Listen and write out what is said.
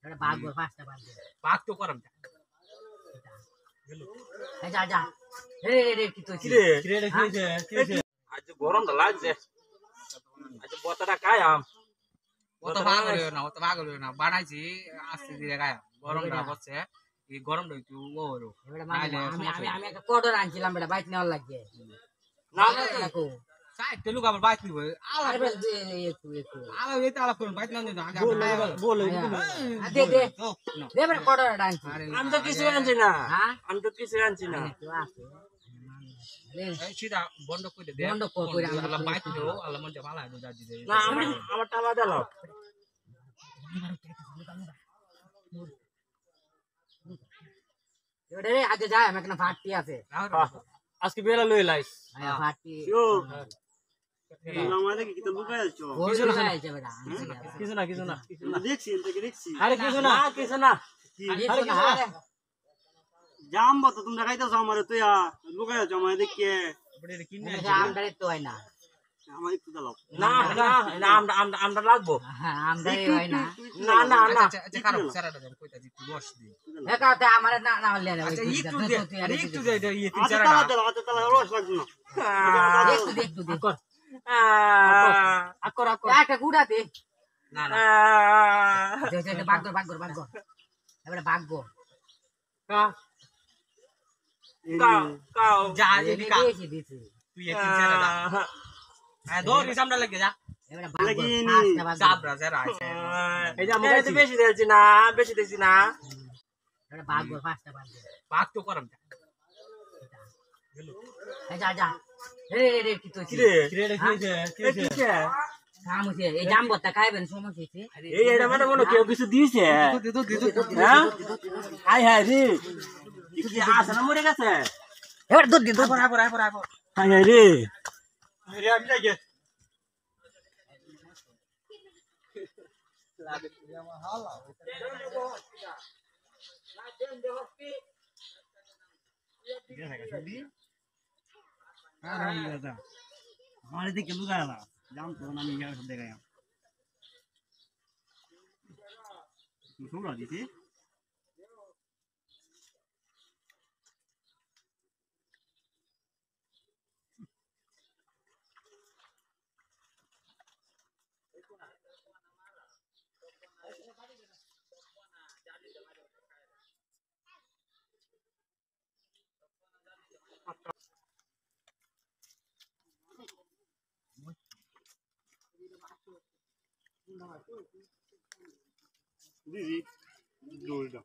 এটা ভাগবো পাঁচটা ভাগবো ভাগ তো করাম এই যা যা রে রে রে কি তো কি রে কি হইছে আজ গরমটা লাগছে আজ বতাটা খায়াম অত ভাগ হলো না বানাইছি আস্তে ধীরে গায়া গরমটা হচ্ছে এই গরমটা একটু ওরো এবারে মানে আমি একটা কটর আনছিলাম বেটা বাইক নেওয়ার লাগে না না দেখো সাইড লোক আবার বাইক নিব আরে বেশ একটু আলা এই তালা করুন বাইক না আগে বলে দে দে দে বেটা কটর আনছি আমি তো কিছু আনছি না হ্যাঁ আমি তো কিছু আনছি না তো আছে এই সিধা বন্ধ করে দে বন্ধ করে আল্লাহ বাইক দিও আল্লাহ মন যা ভালো হয় বুঝা দিতে না আমার টাকা দাও এবারে আগে যায় আমি একটা ফাটি আছে আজকে বেলা লই লাইস হ্যাঁ ফাটি আমাদের কি তো লুকায় আছো কিছু না আছে বেটা কিছু না দেখছি দেখছি আরে কিছু না কিছু না আরে জাম তো তুমি দেখাইতেছো আমারে তুই লুকায় আছো আমাদের দেখে আমদানি তো হয় না আমার একটু দাও না না আমরা লাগবো হ্যাঁ আমদানি হয় না না না না আচ্ছা খারাপ সারাটা দেন কইতা দি তুই বস দি একাতে আমার না হলে না আচ্ছা একটু দে এই তিন আচ্ছা চারটা তালা দাও তালা রস লাগবে না একটু দে আকর একটা গুড়া দে না না বাগর এবারে বাগবো কা কাও যা যদি কা দিয়েছি দিয়েছি তুই এই তিন চারটা হ্যাঁ দৌড় সামনে লাগে যা এবারে বাগবো সাবরা যারা আছে এই যে আমরা তো বেশি দিয়েছি না এবারে বাগবো পাঁচটা বাগবো ভাগ তো করাম এই যা যা রে রে রে কি তো কি রে কি হইছে কাম হইছে এই জামবতা খাইবেন সমস্যা হইছে এই এটা মানে মনে কেউ কিছু দিয়েছে হ্যাঁ হাই হাই রে কি আসে না মরে গেছে এবার দুধ দি দুধ আইবো হাই হাই রে রে আমি লাগে हमारे देख के लुगाया ना जाम तो ना नहीं यार सब देखा यहाँ तू सुन रहा थी दीदी जोड़ दो